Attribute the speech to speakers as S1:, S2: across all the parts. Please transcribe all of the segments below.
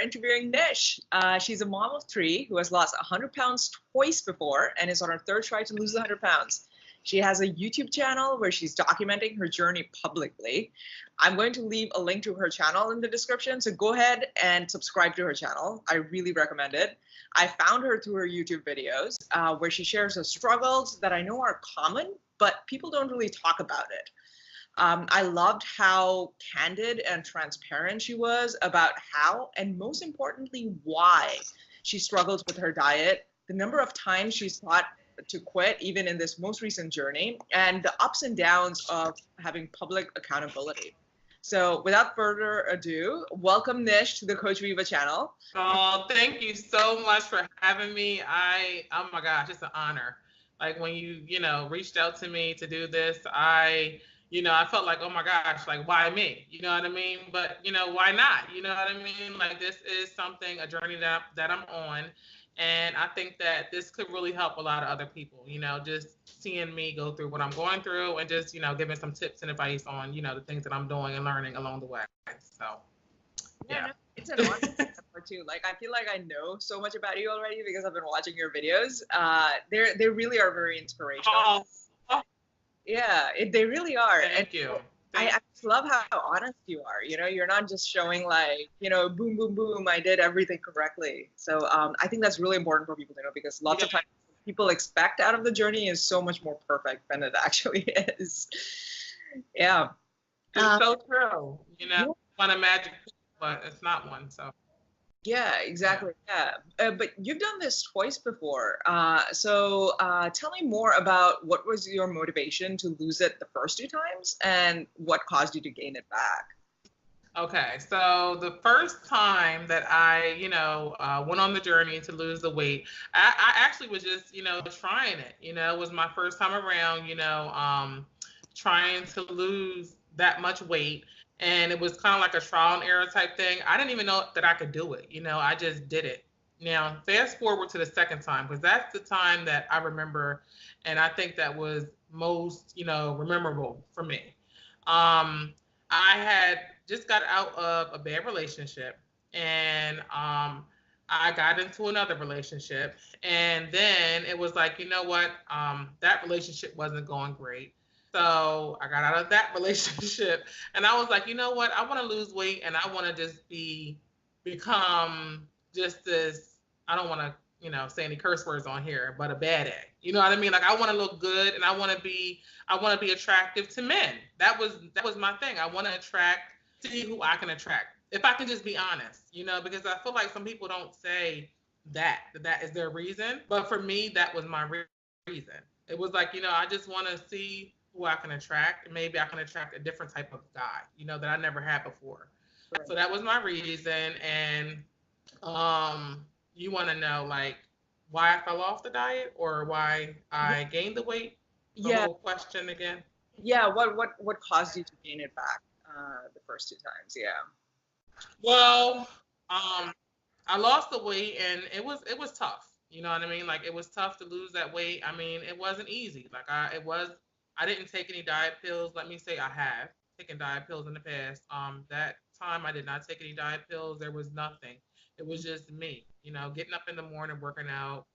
S1: interviewing Nish. She's a mom of 3 who has lost 100 pounds twice before and is on her 3rd try to lose 100 pounds. She has a YouTube channel where she's documenting her journey publicly. I'm going to leave a link to her channel in the description, so go ahead and subscribe to her channel. I really recommend it. I found her through her YouTube videos where she shares her struggles that I know are common, but people don't really talk about it. I loved how candid and transparent she was about how, and most importantly, why she struggles with her diet, the number of times she's thought to quit, even in this most recent journey, and the ups and downs of having public accountability. So without further ado, welcome Nish to the Coach Viva channel.
S2: Oh, thank you so much for having me. Oh my gosh, it's an honor. Like when you reached out to me to do this, I felt like, oh my gosh, like why me? You know what I mean? But why not? You know what I mean? Like this is a journey that I'm on. And I think that this could really help a lot of other people, just seeing me go through what I'm going through and just, giving some tips and advice on, the things that I'm doing and learning along the way. So, yeah.
S1: No, it's an honor too. Like, I feel like I know so much about you already because I've been watching your videos. They really are very inspirational.
S2: Oh.
S1: Yeah, they really are.
S2: Thank you.
S1: I just love how honest you are. You're not just showing like, boom, boom, boom, I did everything correctly. So I think that's really important for people to know because lots of times people expect out of the journey is so much more perfect than it actually is. Yeah.
S2: It's so true. Want a magic, but it's not one. So.
S1: Yeah, exactly. Yeah. But you've done this twice before. So tell me more about what was your motivation to lose it the first 2 times and what caused you to gain it back?
S2: Okay, so the first time that I, went on the journey to lose the weight, I actually was just, trying it. It was my first time around, trying to lose that much weight. And it was kind of like a trial and error type thing. I didn't even know that I could do it. I just did it. Now, fast forward to the second time, because that's the time that I remember. And I think that was most, memorable for me. I had just got out of a bad relationship and I got into another relationship. And then it was like, you know what? That relationship wasn't going great. So I got out of that relationship and I was like, you know what? I want to lose weight and I want to just become just this, I don't want to, say any curse words on here, but a bad egg. You know what I mean? Like I want to look good and I want to be attractive to men. That was my thing. I want to see who I can attract. If I can just be honest, because I feel like some people don't say that is their reason. But for me, that was my reason. It was like, I just want to see who I can attract, and maybe I can attract a different type of guy, that I never had before. Right. So that was my reason. And you want to know like why I fell off the diet or why I gained the weight? The whole question again.
S1: Yeah, what caused you to gain it back the first 2 times? Yeah.
S2: Well, I lost the weight and it was tough. You know what I mean? Like it was tough to lose that weight. I mean, it wasn't easy. Like I didn't take any diet pills. Let me say I have taken diet pills in the past. That time I did not take any diet pills. There was nothing. It was just me, getting up in the morning, working out,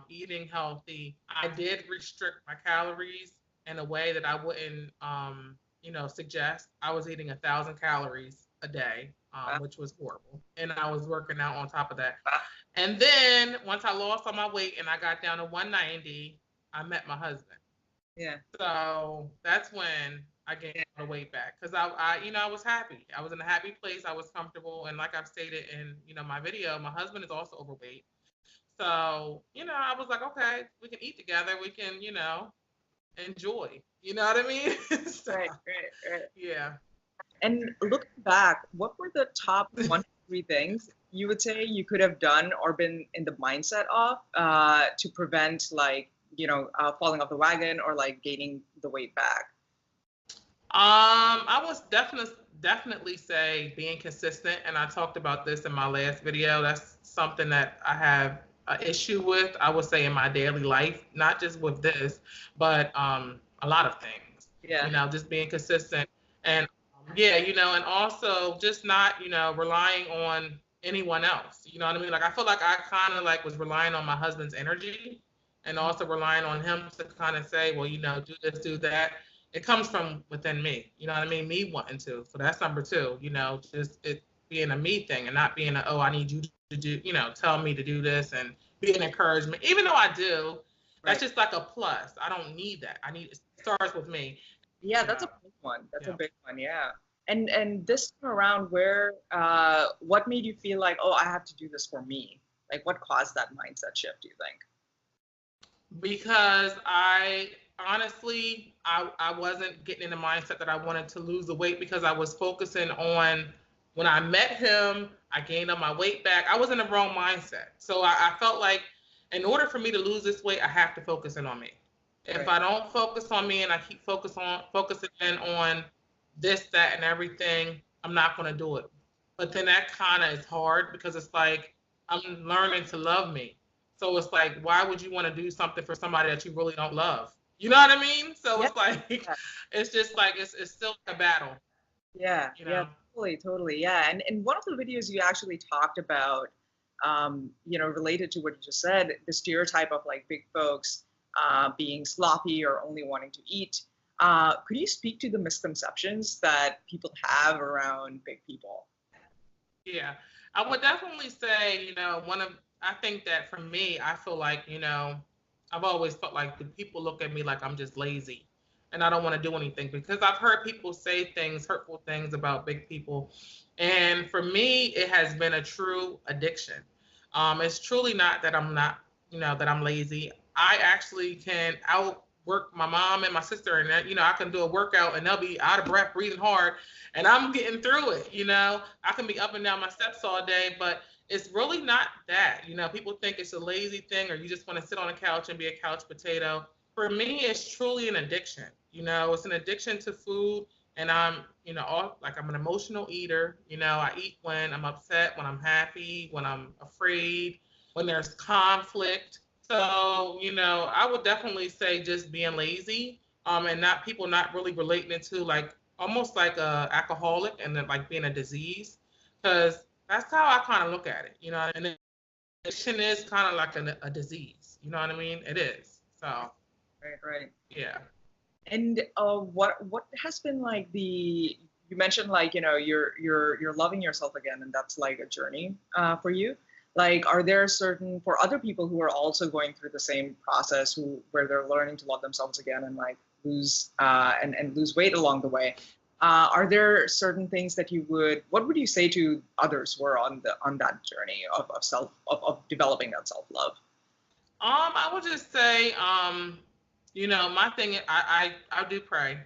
S2: eating healthy. I did restrict my calories in a way that I wouldn't, suggest. I was eating 1,000 calories a day, which was horrible. And I was working out on top of that. And then once I lost all my weight and I got down to 190, I met my husband.
S1: Yeah.
S2: So that's when I gained the weight back because I was happy. I was in a happy place. I was comfortable. And like I've stated in, my video, my husband is also overweight. So, I was like, okay, we can eat together. We can, enjoy. You know what I mean? So,
S1: right.
S2: Yeah.
S1: And looking back, what were the top 1 to 3 things you would say you could have done or been in the mindset of to prevent like, falling off the wagon or like gaining the weight back?
S2: I was definitely say being consistent. And I talked about this in my last video. That's something that I have an issue with, I would say, in my daily life, not just with this, but a lot of things.
S1: Yeah.
S2: Just being consistent and and also just not, relying on anyone else. You know what I mean? Like I feel like I kind of like was relying on my husband's energy and also relying on him to kind of say, well, do this, do that. It comes from within me. You know what I mean? Me wanting to. So that's number two. Just it being a me thing and not being a, oh, I need you to do, tell me to do this and be an encouragement. Even though I do, that's
S1: Right.
S2: just like a plus. I don't need that. It starts with me.
S1: Yeah,
S2: You
S1: that's
S2: know.
S1: a big one. That's a
S2: Yeah.
S1: big one. Yeah. And this time around, what made you feel like, oh, I have to do this for me? Like, what caused that mindset shift, do you think?
S2: Because I honestly I wasn't getting in the mindset that I wanted to lose the weight because I was focusing on when I met him, I gained on my weight back. I was in the wrong mindset. So I felt like in order for me to lose this weight, I have to focus in on me. If
S1: Right.
S2: I don't focus on me and I keep focusing in on this, that, and everything, I'm not gonna do it. But then that kind of is hard because it's like I'm learning to love me. So it's like, why would you want to do something for somebody that you really don't love? You know what I mean? So
S1: Yeah.
S2: it's like, it's just like it's still a battle.
S1: Yeah.
S2: You
S1: Yeah.
S2: know?
S1: Totally. Totally. Yeah. And in one of the videos, you actually talked about, related to what you just said, the stereotype of like big folks being sloppy or only wanting to eat. Could you speak to the misconceptions that people have around big people?
S2: Yeah, I would definitely say, I think that for me, I feel like, I've always felt like the people look at me like I'm just lazy and I don't want to do anything because I've heard people say things, hurtful things about big people. And for me, it has been a true addiction. It's truly not that I'm not, that I'm lazy. I actually can outwork my mom and my sister, and I can do a workout and they'll be out of breath, breathing hard, and I'm getting through it. I can be up and down my steps all day, but it's really not that. People think it's a lazy thing or you just want to sit on a couch and be a couch potato. For me, it's truly an addiction. It's an addiction to food, and I'm an emotional eater. I eat when I'm upset, when I'm happy, when I'm afraid, when there's conflict. So, I would definitely say just being lazy, and not people not really relating it to like almost like a alcoholic and then like being a disease, because that's how I kind of look at it. And addiction is kind of like a disease. You know what I mean? It is. So
S1: Right. Right.
S2: yeah.
S1: And what has been like you mentioned like you're loving yourself again, and that's like a journey for you. Like, are there certain for other people who are also going through the same process where they're learning to love themselves again and like lose and lose weight along the way? Are there certain things that what would you say to others who are on that journey of developing that self love?
S2: I would just say, my thing, I do pray,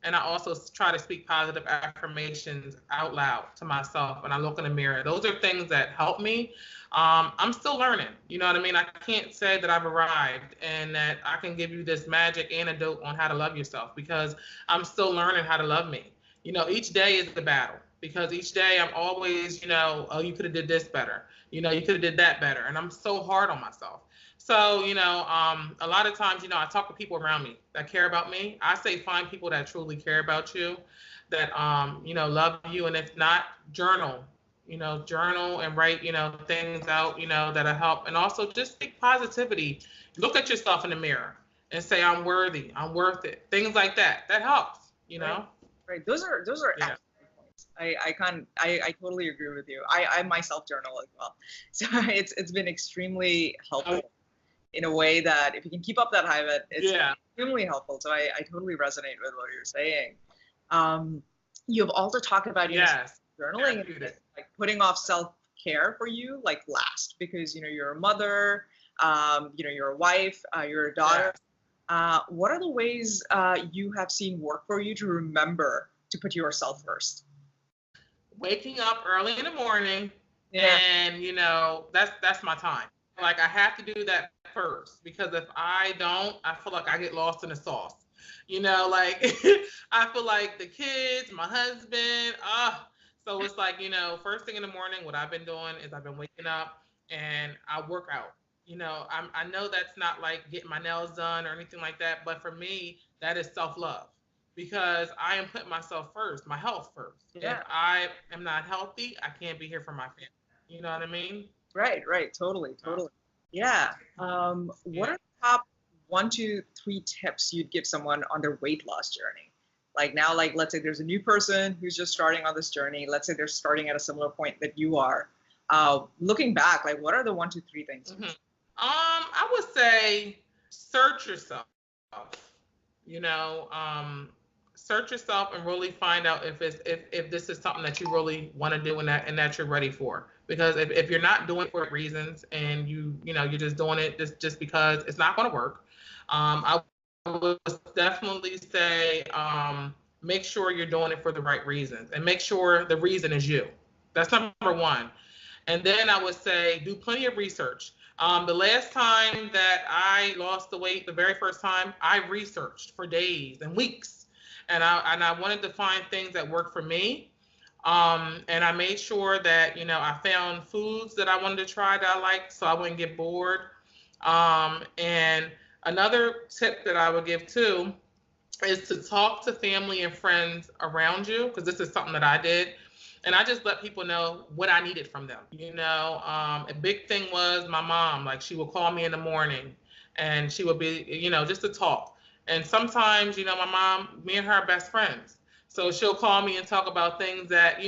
S2: and I also try to speak positive affirmations out loud to myself, and I look in the mirror. Those are things that help me. I'm still learning. You know what I mean? I can't say that I've arrived and that I can give you this magic antidote on how to love yourself because I'm still learning how to love me. Each day is the battle because each day I'm always, oh, you could have did this better. You could have did that better, and I'm so hard on myself. So, a lot of times, I talk to people around me that care about me. I say find people that truly care about you, that love you, and if not, journal. Journal and write, things out, that'll help. And also just speak positivity. Look at yourself in the mirror and say, I'm worthy, I'm worth it. Things like that. That helps.
S1: Right. Right. Those are
S2: Yeah.
S1: excellent points. I totally agree with you. I myself journal as well. So it's been extremely helpful in a way that if you can keep up that habit, it's
S2: Yeah.
S1: extremely helpful. So I totally resonate with what you're saying. Um, you've also talked about,
S2: Yes.
S1: journaling and
S2: Therapeutic.
S1: like putting off self-care for you, like last, because, you're a mother, you're a wife, you're a daughter.
S2: Yes.
S1: What are the ways you have seen work for you to remember to put yourself first?
S2: Waking up early in the morning,
S1: Yeah.
S2: and that's my time. Like I have to do that first because if I don't, I feel like I get lost in the sauce. Like I feel like the kids, my husband, so it's like, first thing in the morning, what I've been doing is I've been waking up and I work out. I know that's not like getting my nails done or anything like that, but for me, that is self-love because I am putting myself first, my health first. If
S1: Yeah.
S2: I am not healthy, I can't be here for my family. You know what I mean?
S1: Right, right, totally, totally. Yeah. What
S2: Yeah.
S1: are the top 1, 2, 3 tips you'd give someone on their weight loss journey? Like now, like let's say there's a new person who's just starting on this journey. Let's say they're starting at a similar point that you are. Looking back, like what are the 1, 2, 3 things?
S2: Mm-hmm. I would say search yourself. You know, search yourself and really find out if this is something that you really want to do and that you're ready for. Because if you're not doing it for reasons and you're just doing it just because it's not going to work, I would definitely say make sure you're doing it for the right reasons and make sure the reason is you. That's number one. And then I would say do plenty of research. The last time that I lost the weight, the very first time, I researched for days and weeks, and I wanted to find things that worked for me. And I made sure that I found foods that I wanted to try that I liked, so I wouldn't get bored. And another tip that I would give too is to talk to family and friends around you, because this is something that I did. And I just let people know what I needed from them. A big thing was my mom. Like, she would call me in the morning and she would be, just to talk. And sometimes, my mom, me and her are best friends. So she'll call me and talk about things that,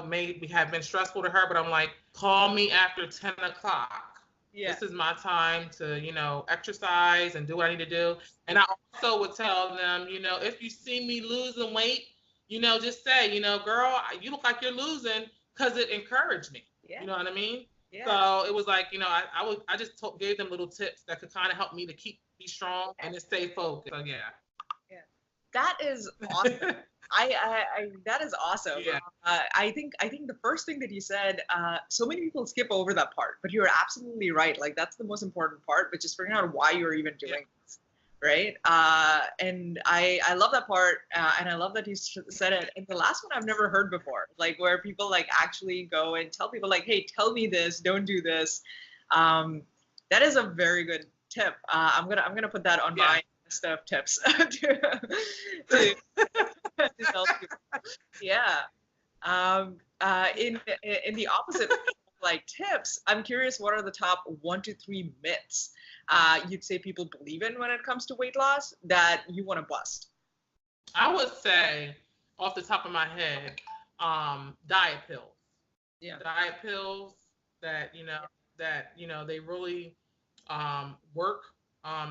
S2: may have been stressful to her, but I'm like, call me after 10 o'clock.
S1: Yeah.
S2: This is my time to, exercise and do what I need to do. And I also would tell them, if you see me losing weight, just say, girl, you look like you're losing, because it encouraged me.
S1: Yeah.
S2: You know what I mean?
S1: Yeah.
S2: So it was like, I just gave them little tips that could kind of help me to be strong and to stay focused. So yeah.
S1: Yeah. That is awesome. I that is awesome.
S2: Yeah.
S1: I think the first thing that you said, so many people skip over that part, but you're absolutely right. Like that's the most important part, which is figuring out why you're even doing this, right? And I love that part, and I love that you said it. And the last one I've never heard before, like where people like actually go and tell people like, hey, tell me this, don't do this. That is a very good tip. I'm gonna put that on my list of tips to tell people. Yeah. In the opposite, like tips, I'm curious, what are the top 1, 2, 3 myths you'd say people believe in when it comes to weight loss that you want to bust?
S2: I would say, off the top of my head, diet pills.
S1: Yeah.
S2: Diet pills that they really work.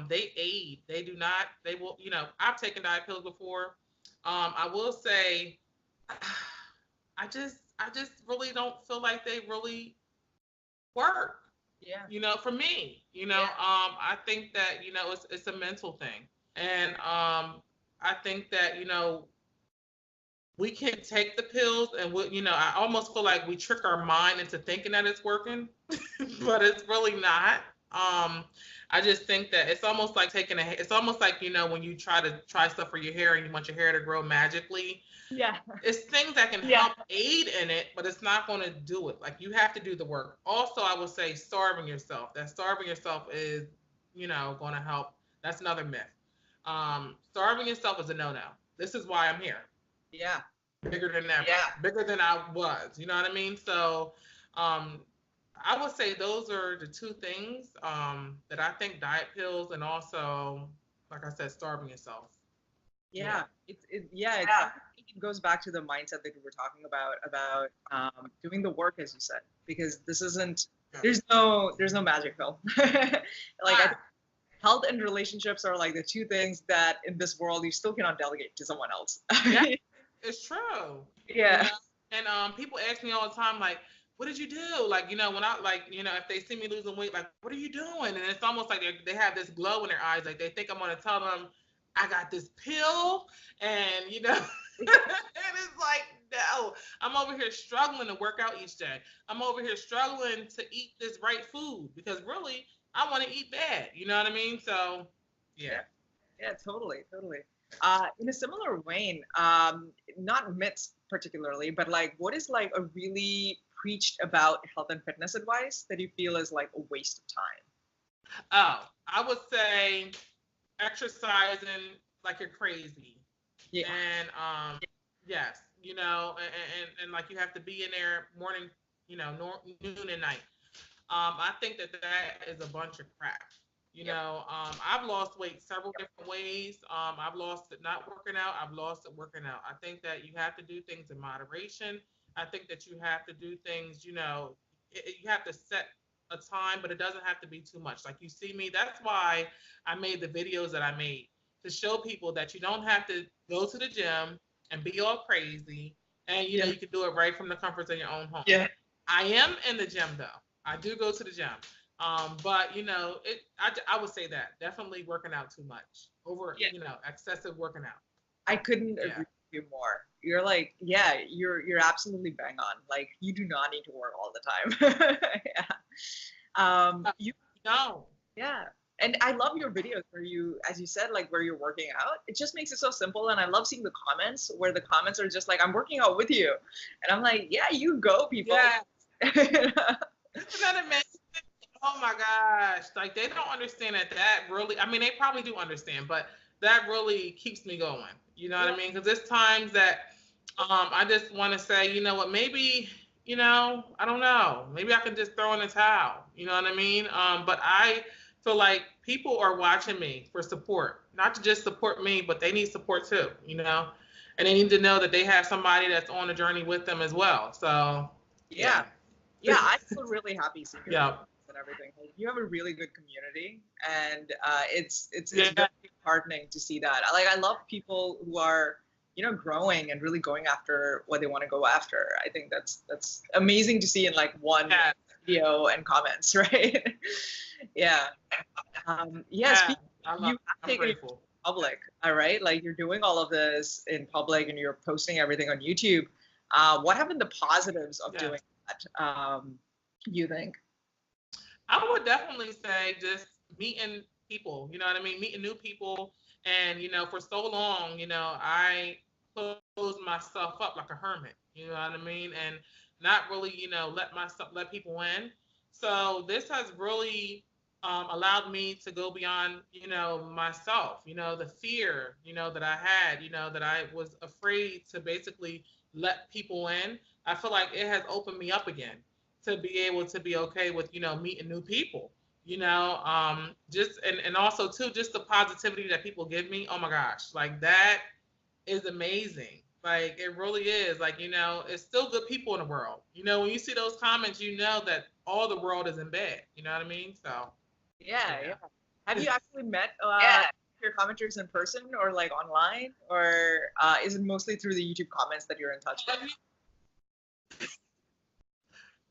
S2: They aid. They do not. They will. I've taken diet pills before. I will say, I just really don't feel like they really work.
S1: Yeah.
S2: For me. I think that it's a mental thing, and I think that we can take the pills and I almost feel like we trick our mind into thinking that it's working, but it's really not. I just think that it's almost like it's almost like, when you try stuff for your hair and you want your hair to grow magically.
S1: Yeah.
S2: It's things that can help aid in it, but it's not going to do it. Like, you have to do the work. Also, I would say starving yourself. That starving yourself is, going to help. That's another myth. Starving yourself is a no-no. This is why I'm here.
S1: Yeah.
S2: Bigger than ever.
S1: Yeah.
S2: Bigger than I was. You know what I mean? So, I would say those are the two things that I think: diet pills, and also, like I said, starving yourself.
S1: Yeah. It goes back to the mindset that we were talking about doing the work, as you said, because this isn't, there's no magic pill. Like, health and relationships are like the two things that in this world you still cannot delegate to someone else.
S2: Yeah, it's true.
S1: Yeah.
S2: And people ask me all the time, like, what did you do? Like, when I, like, if they see me losing weight, like, what are you doing? And it's almost like they have this glow in their eyes. Like, they think I'm going to tell them I got this pill, and, and it's like, no, I'm over here struggling to work out each day. I'm over here struggling to eat this right food, because really, I want to eat bad. You know what I mean? So, yeah.
S1: Yeah, totally. In a similar vein, not myths particularly, but like, what is like a really preached about health and fitness advice that you feel is like a waste of time?
S2: Oh, I would say exercising like you're crazy. And yes, and like, you have to be in there morning noon and night. I think that that is a bunch of crap. I've lost weight several different ways. I've lost it not working out. I've lost it working out. I think that you have to do things in moderation. I think that you have to do things, you have to set a time, but it doesn't have to be too much. Like you see me, that's why I made the videos that I made to show people that you don't have to go to the gym and be all crazy. And, you can do it right from the comforts of your own home.
S1: Yeah.
S2: I am in the gym though. I do go to the gym. But I would say that definitely working out too much over, excessive working out.
S1: I couldn't agree with you more. You're like, you're absolutely bang on. Like, you do not need to work all the time. You
S2: No.
S1: Yeah. And I love your videos where you, as you said, like where you're working out. It just makes it so simple. And I love seeing the comments where the comments are just like, I'm working out with you. And I'm like, yeah, you go, people.
S2: Yeah. Isn't that amazing? Oh my gosh. Like they don't understand that really, I mean, they probably do understand, but that really keeps me going. You know what I mean? Because there's times that I just want to say, you know what, maybe, I don't know. Maybe I can just throw in a towel. You know what I mean? But I feel like people are watching me for support, not to just support me, but they need support too, and they need to know that they have somebody that's on a journey with them as well. So,
S1: yeah, I feel really happy seeing your
S2: yeah.
S1: and everything. You have a really good community, and it's very heartening to see that. Like, I love people who are, growing and really going after what they want to go after. I think that's amazing to see in like one video and comments, right? Yeah. Yes. You have taken it public, all right? Like you're doing all of this in public and you're posting everything on YouTube. What have been the positives of doing that? You think?
S2: I would definitely say just meeting people, you know what I mean? Meeting new people. And, for so long, I closed myself up like a hermit, you know what I mean? And not really, let people in. So this has really allowed me to go beyond, myself, the fear, that I had, that I was afraid to basically let people in. I feel like it has opened me up again to be able to be okay with, meeting new people, just, and also too, just the positivity that people give me. Oh my gosh, like that is amazing. Like it really is. Like, it's still good people in the world. When you see those comments, that all the world isn't bad. You know what I mean? So.
S1: Yeah. Have you actually met your commenters in person or like online, or is it mostly through the YouTube comments that you're in touch with?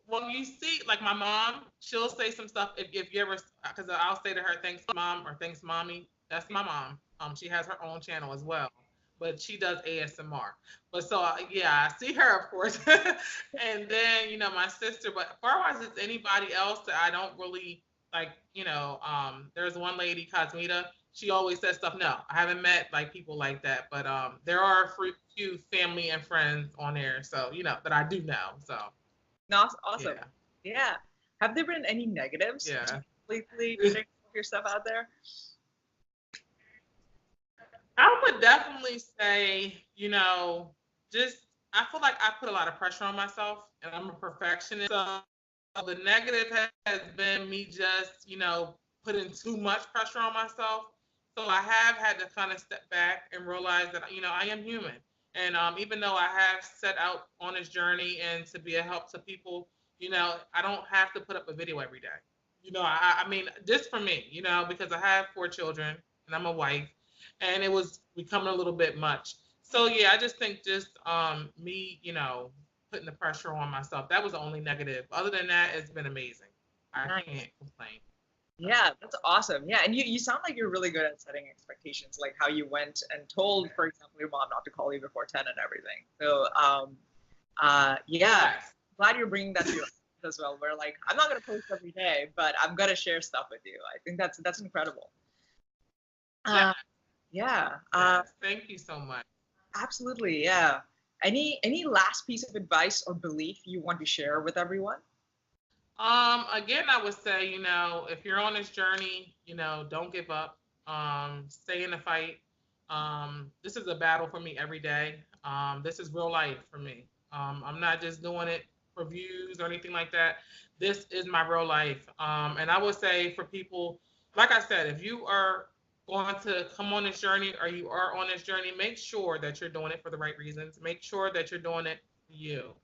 S2: Well, you see, like my mom, she'll say some stuff if you ever, because I'll say to her, "Thanks, mom," or "Thanks, mommy." That's my mom. She has her own channel as well, but she does ASMR. But so I see her, of course, and then my sister. But as far as it's anybody else that I don't really like, there's one lady, Cosmeta. She always says stuff. No, I haven't met like people like that, but there are a few family and friends on there, so that I do know. So.
S1: Awesome. Yeah. Have there been any negatives?
S2: Yeah.
S1: Completely putting your stuff out there?
S2: I would definitely say, just I feel like I put a lot of pressure on myself and I'm a perfectionist. So the negative has been me just, putting too much pressure on myself. So I have had to kind of step back and realize that, I am human. And even though I have set out on this journey and to be a help to people, I don't have to put up a video every day. I mean, just for me, because I have 4 children and I'm a wife, and it was becoming a little bit much. So yeah, I just think just me, putting the pressure on myself. That was the only negative. Other than that, it's been amazing. I can't complain.
S1: Yeah, that's awesome. Yeah, and you sound like you're really good at setting expectations, like how you went and told, for example, your mom not to call you before 10 and everything. So, glad you're bringing that to your as well. Where like, I'm not gonna post every day, but I'm gonna share stuff with you. I think that's incredible.
S2: Thank you so much.
S1: Absolutely, yeah. Any last piece of advice or belief you want to share with everyone?
S2: Again, I would say, if you're on this journey, don't give up. Stay in the fight. This is a battle for me every day. This is real life for me. I'm not just doing it for views or anything like that. This is my real life. And I would say for people, like I said, if you are going to come on this journey or you are on this journey, make sure that you're doing it for the right reasons. Make sure that you're doing it for you.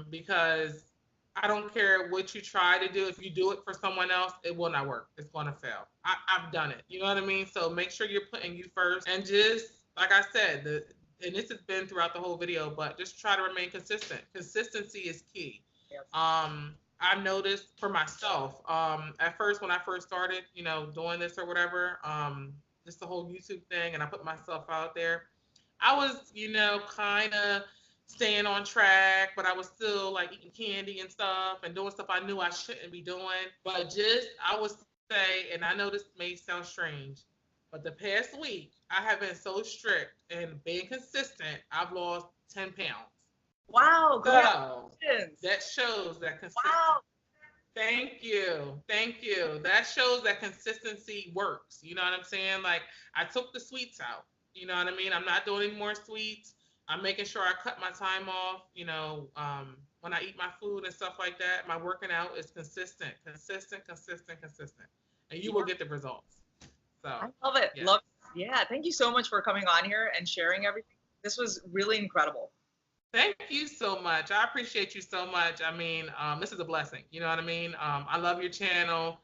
S2: Because I don't care what you try to do. If you do it for someone else, it will not work. It's going to fail. I've done it. You know what I mean? So make sure you're putting you first. And just, like I said, and this has been throughout the whole video, but just try to remain consistent. Consistency is key.
S1: Yes.
S2: I've noticed for myself, at first when I first started, doing this or whatever, just the whole YouTube thing, and I put myself out there, I was, kind of staying on track, but I was still like eating candy and stuff and doing stuff I knew I shouldn't be doing. But just, I would say, and I know this may sound strange, but the past week, I have been so strict and being consistent, I've lost 10 pounds.
S1: Wow,
S2: so that shows that consistency.
S1: Wow.
S2: Thank you. Thank you. That shows that consistency works. You know what I'm saying? Like, I took the sweets out. You know what I mean? I'm not doing any more sweets. I'm making sure I cut my time off, when I eat my food and stuff like that. My working out is consistent. And you will get the results. So
S1: I love it.
S2: Yeah.
S1: Love it. Yeah. Thank you so much for coming on here and sharing everything. This was really incredible.
S2: Thank you so much. I appreciate you so much. I mean, this is a blessing. You know what I mean? I love your channel.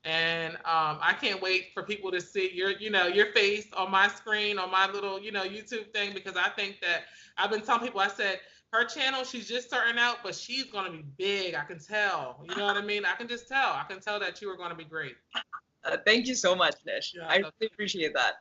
S2: And I can't wait for people to see your face on my screen, on my little, YouTube thing, because I think that I've been telling people, I said, her channel, she's just starting out, but she's going to be big. I can tell. You know what I mean? I can just tell. I can tell that you are going to be great.
S1: Thank you so much, Nish.
S2: Yeah,
S1: I really appreciate that.